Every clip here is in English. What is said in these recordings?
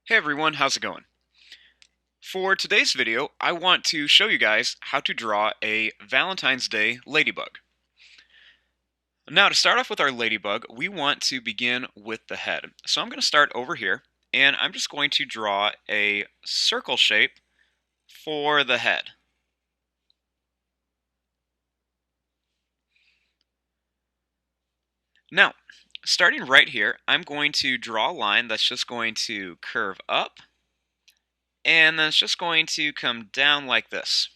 Hey everyone, how's it going? For today's video, I want to show you guys how to draw a Valentine's Day ladybug. Now, to start off with our ladybug, we want to begin with the head. So I'm going to start over here, and I'm just going to draw a circle shape for the head. Now, starting right here, I'm going to draw a line that's just going to curve up, and then it's just going to come down like this.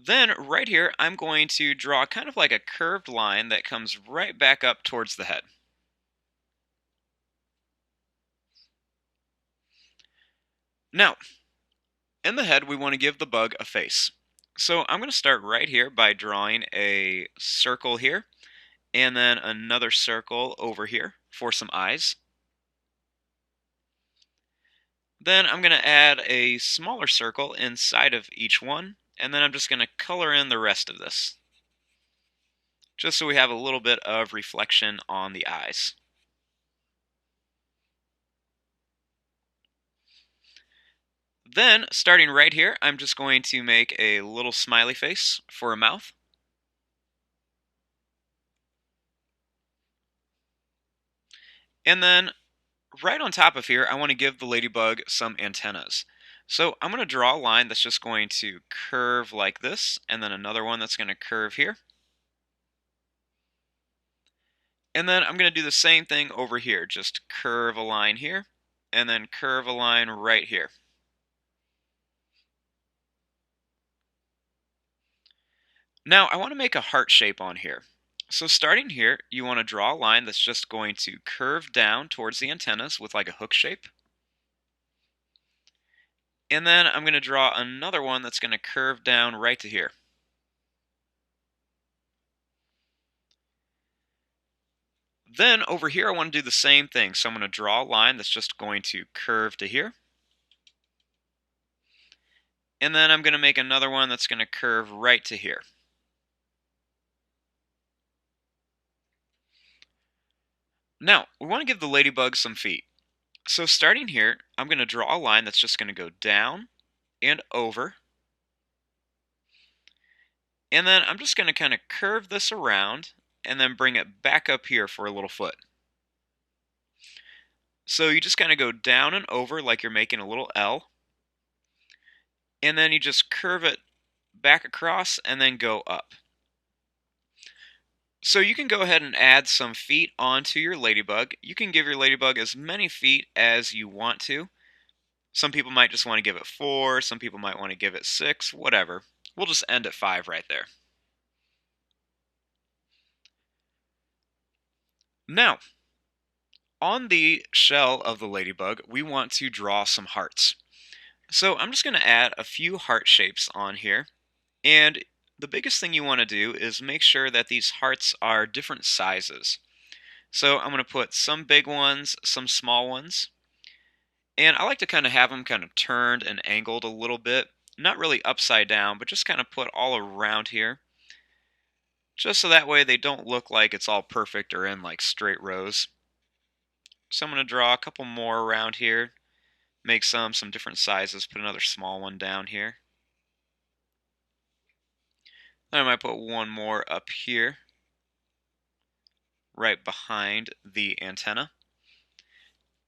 Then right here, I'm going to draw kind of like a curved line that comes right back up towards the head. Now, in the head, we want to give the bug a face. So I'm going to start right here by drawing a circle here, and then another circle over here for some eyes. Then I'm going to add a smaller circle inside of each one, and then I'm just going to color in the rest of this, just so we have a little bit of reflection on the eyes. Then, starting right here, I'm just going to make a little smiley face for a mouth. And then, right on top of here, I want to give the ladybug some antennas. So I'm going to draw a line that's just going to curve like this, and then another one that's going to curve here. And then I'm going to do the same thing over here, just curve a line here, and then curve a line right here. Now, I want to make a heart shape on here. So starting here, you want to draw a line that's just going to curve down towards the antennas with like a hook shape. And then I'm going to draw another one that's going to curve down right to here. Then over here, I want to do the same thing. So I'm going to draw a line that's just going to curve to here. And then I'm going to make another one that's going to curve right to here. Now, we want to give the ladybug some feet. So starting here, I'm going to draw a line that's just going to go down and over. And then I'm just going to kind of curve this around and then bring it back up here for a little foot. So you just kind of go down and over like you're making a little L. And then you just curve it back across and then go up. So you can go ahead and add some feet onto your ladybug. You can give your ladybug as many feet as you want to. Some people might just want to give it 4, some people might want to give it 6, whatever. We'll just end at 5 right there. Now, on the shell of the ladybug, we want to draw some hearts. So I'm just going to add a few heart shapes on here. And the biggest thing you want to do is make sure that these hearts are different sizes. So I'm going to put some big ones, some small ones. And I like to kind of have them kind of turned and angled a little bit. Not really upside down, but just kind of put all around here. Just so that way they don't look like it's all perfect or in like straight rows. So I'm going to draw a couple more around here. Make some different sizes. Put another small one down here. Then I might put one more up here, right behind the antenna.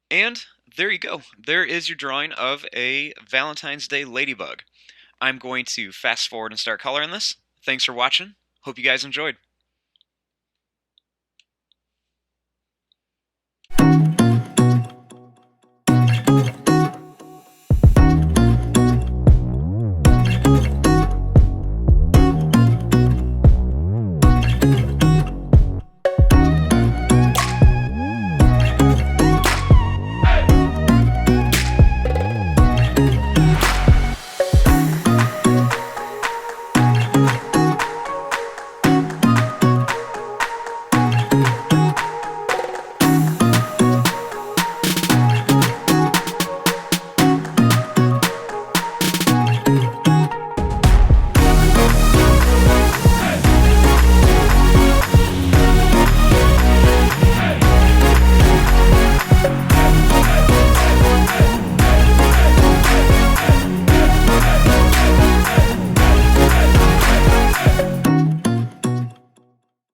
And there you go. There is your drawing of a Valentine's Day ladybug. I'm going to fast forward and start coloring this. Thanks for watching. Hope you guys enjoyed.